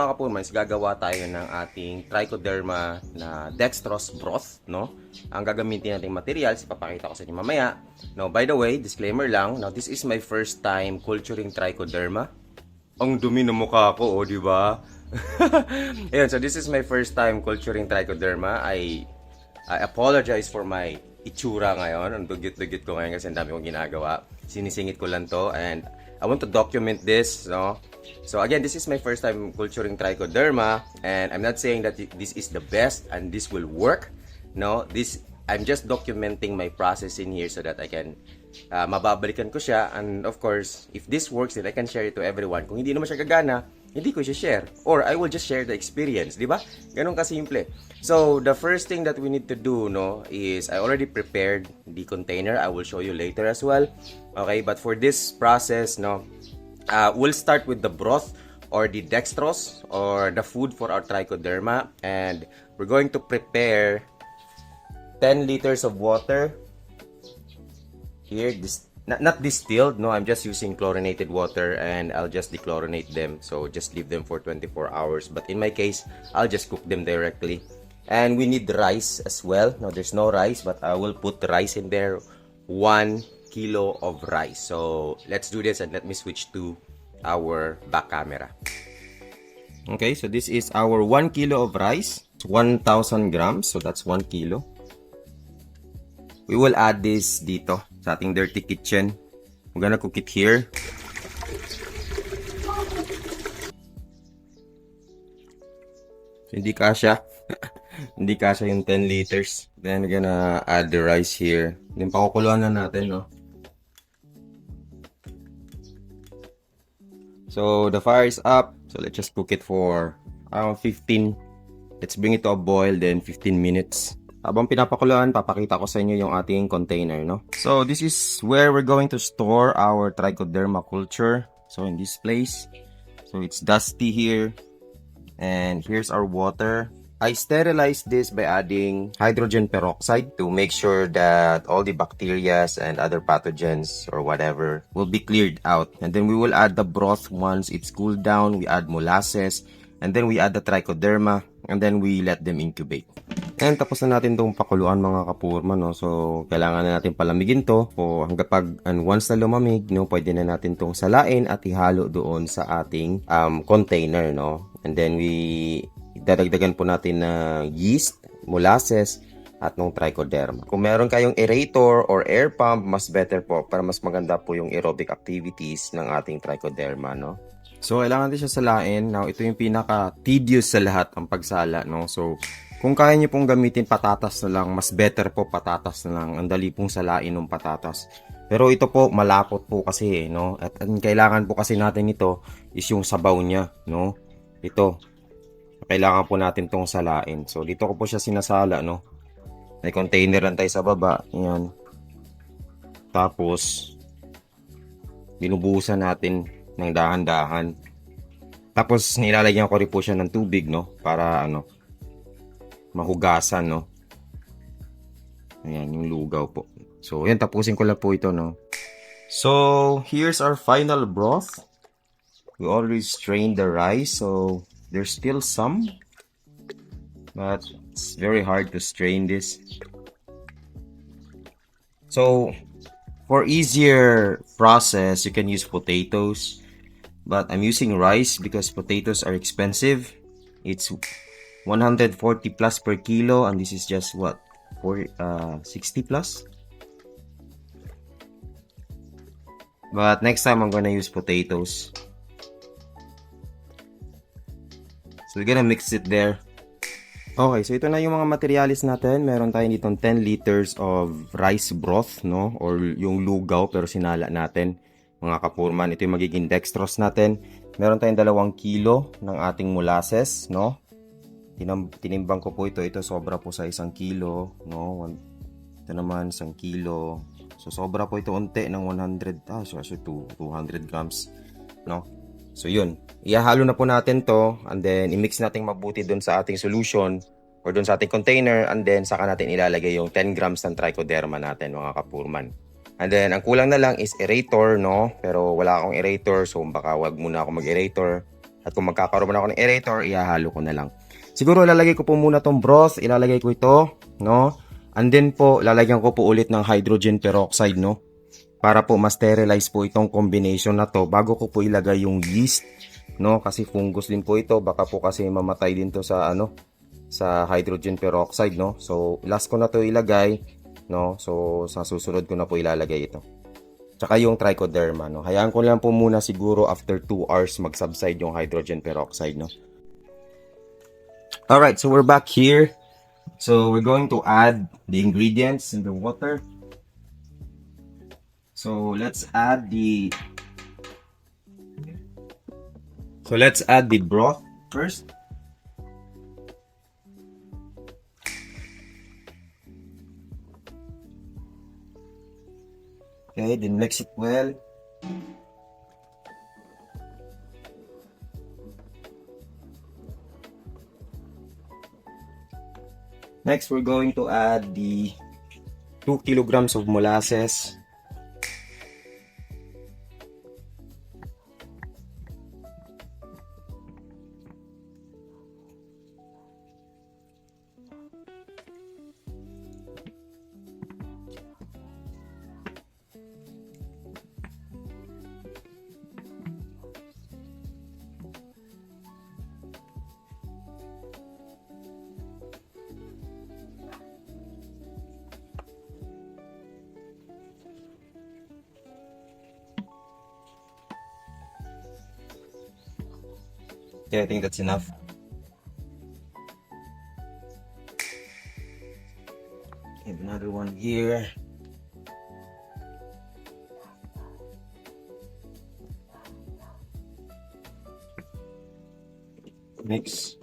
mga kapurmans, gagawa tayo ng ating trichoderma na dextrose broth, no? Ang gagamitin nating materials, ipapakita ko sa inyo mamaya. No, by the way, disclaimer lang, now this is my first time culturing trichoderma. Ang dumi ng mukha ko, oh, di ba? Ayun, so this is my first time culturing trichoderma. I apologize for my itsura ngayon. Ang dugyot-dugyot ko ngayon kasi ang dami kong ginagawa. Sinisingit ko lang to and I want to document this, no? So again, this is my first time culturing trichoderma and I'm not saying that this is the best and this will work. No, I'm just documenting my process in here so that I can mababalikan ko siya, and of course, if this works, then I can share it to everyone. Kung hindi naman siya gagana, hindi ko siya share or I will just share the experience, di ba? Ganun kasimple. So the first thing that we need to do, no, is I already prepared the container. I will show you later as well. Okay, but for this process, no, we'll start with the broth or the dextrose or the food for our trichoderma, and we're going to prepare 10 liters of water. Here, not distilled, no, I'm just using chlorinated water and I'll just dechlorinate them. So just leave them for 24 hours. But in my case, I'll just cook them directly. And we need rice as well. No, there's no rice, but I will put the rice in there. 1 kilo of rice. So let's do this and let me switch to our back camera. Okay, so this is our 1 kilo of rice. It's 1,000 grams, so that's 1 kilo. We will add this dito sa ating dirty kitchen. We're gonna cook it here. So, hindi kasya. Hindi kasya yung 10 liters. Then we're gonna add the rice here. Then pakukuluan na natin, no? So the fire is up. So let's just cook it for around 15. Let's bring it to a boil, then 15 minutes. Habang pinapakuluan, papakita ko sa inyo yung ating container, no? So this is where we're going to store our trichoderma culture. So in this place. So it's dusty here. And here's our water. I sterilized this by adding hydrogen peroxide to make sure that all the bacteria and other pathogens or whatever will be cleared out. And then we will add the broth once it's cooled down. We add molasses. And then we add the trichoderma. And then we let them incubate. And tapos na natin itong pakuluan, mga kapurma, no? So kailangan na natin palamigin to. So once na lumamig, no, pwede na natin itong salain at ihalo doon sa ating container, no? And then dadagdagan po natin na yeast, molasses, at nung trichoderma. Kung meron kayong aerator or air pump, mas better po para mas maganda po yung aerobic activities ng ating trichoderma, no? So kailangan din siya salain. Now, ito yung pinaka-tedious sa lahat ang pagsala, no? So kung kaya niyo pong gamitin patatas na lang, mas better po patatas na lang. Ang dali pong salain ng patatas. Pero ito po, malapot po kasi, no? At ang kailangan po kasi natin ito is yung sabaw niya, no? Ito. Kailangan po natin tong salain. So, dito ko po siya sinasala, no? May container lang tayo sa baba. Ayan. Tapos, binubuhusan natin ng dahan-dahan. Tapos, nilalagyan ko rin po siya ng tubig, no? Para, mahugasan, no? Ayan, yung lugaw po. So, ayan, tapusin ko lang po ito, no? So, here's our final broth. We already strained the rice, so there's still some. But it's very hard to strain this. So, for easier process, you can use potatoes. But I'm using rice because potatoes are expensive. It's 140 plus per kilo, and this is just what, 60 plus. But next time I'm gonna use potatoes. So we're gonna mix it there. Okay, so ito na yung mga materialis natin. Meron tayo ditong 10 liters of rice broth, no, or yung lugaw pero sinala natin, mga kapurman. Ito yung magiging dextrose natin. Meron tayong 2 kilo ng ating molasses, no. Tinimbang ko po ito. Ito sobra po sa 1 kilo, no? Ito naman 1 kilo. So sobra po ito unti ng 200 grams, no? So yun. Ihahalo na po natin to and then i-mix natin mabuti doon sa ating solution or doon sa ating container, and then saka natin ilalagay yung 10 grams ng trichoderma natin, mga kapurman. And then ang kulang na lang is aerator, no? Pero wala akong aerator, so baka wag muna ako mag-aerator. At kung magkakaroon ako ng aerator, ihahalo ko na lang. Siguro ilalagay ko po muna tong broth, ilalagay ko ito, no? And then po, lalagyan ko po ulit ng hydrogen peroxide, no? Para po ma-sterilize po itong combination na to bago ko po ilagay yung yeast, no? Kasi fungus din po ito, baka po kasi mamatay din to sa sa hydrogen peroxide, no? So, last ko na to ilagay, no? So, sa susunod ko na po ilalagay ito. Tsaka yung trichoderma, no? Hayaan ko lang po muna siguro after 2 hours mag-subside yung hydrogen peroxide, no? Alright, so we're back here. So we're going to add the ingredients in the water. So let's add the broth first. Okay, then mix it well. Next, we're going to add the 2 kilograms of molasses. Okay, I think that's enough. Have another one here. Mix.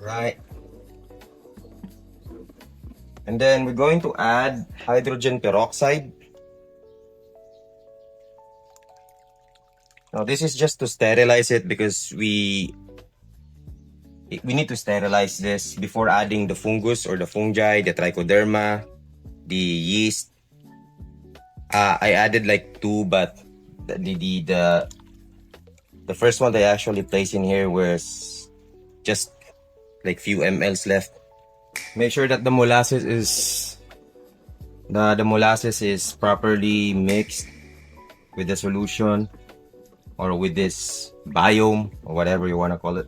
Right. And then we're going to add hydrogen peroxide. Now this is just to sterilize it because we need to sterilize this before adding the fungus or the fungi, the trichoderma, the yeast. I added like 2, but the first one that I actually placed in here was just like few mLs left. Make sure that the molasses is properly mixed with the solution or with this biome or whatever you want to call it.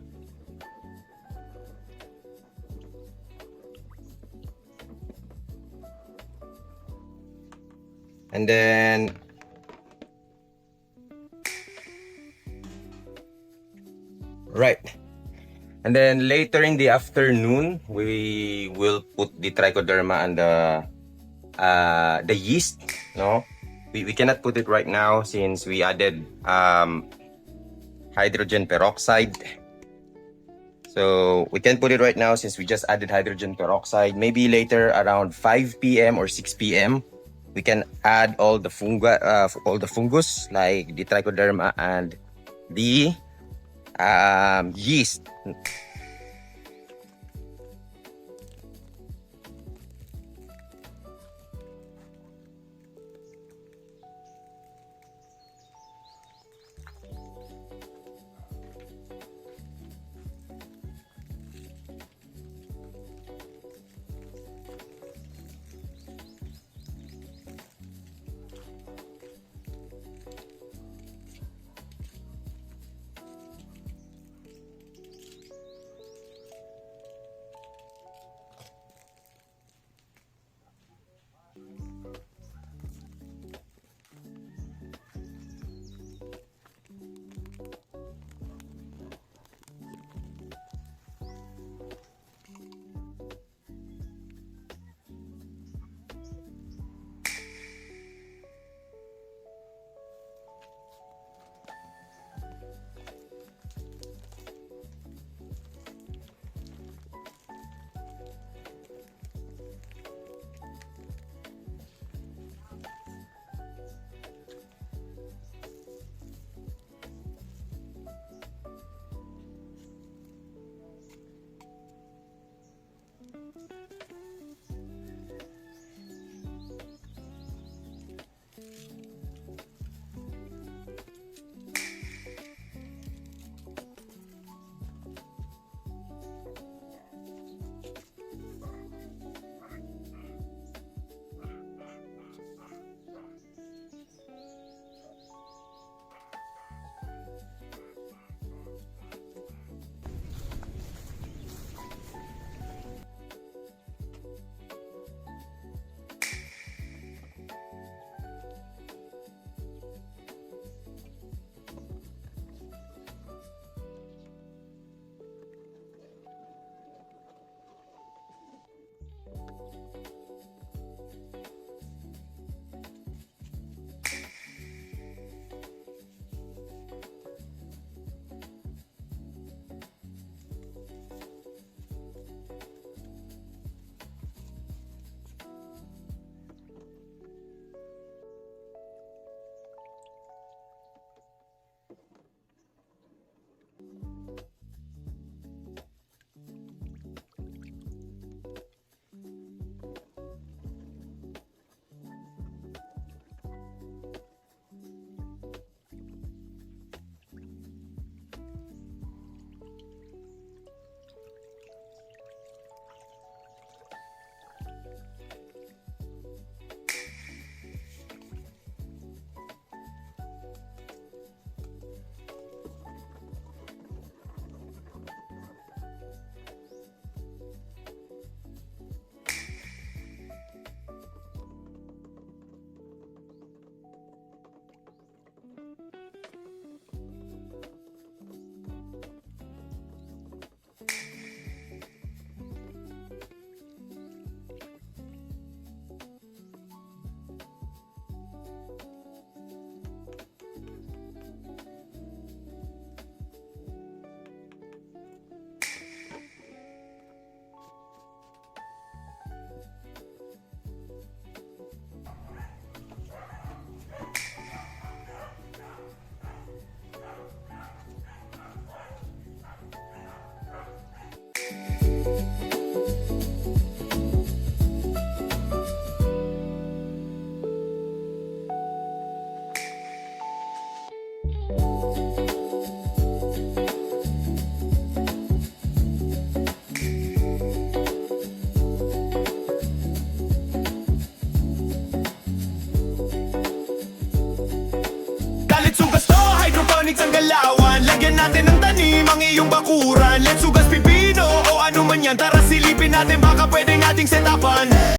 And then right. And then later in the afternoon, we will put the trichoderma and the yeast. No, we cannot put it right now since we added hydrogen peroxide. So we can put it right now since we just added hydrogen peroxide. Maybe later around 5 p.m. or 6 p.m. we can add all the fungus like the trichoderma and the yeast. kahit sa galawan. Lagyan natin ng tanim ang iyong bakuran. Let's sugas pipino o ano man yan, tara silipin natin, baka pwedeng ating setapan.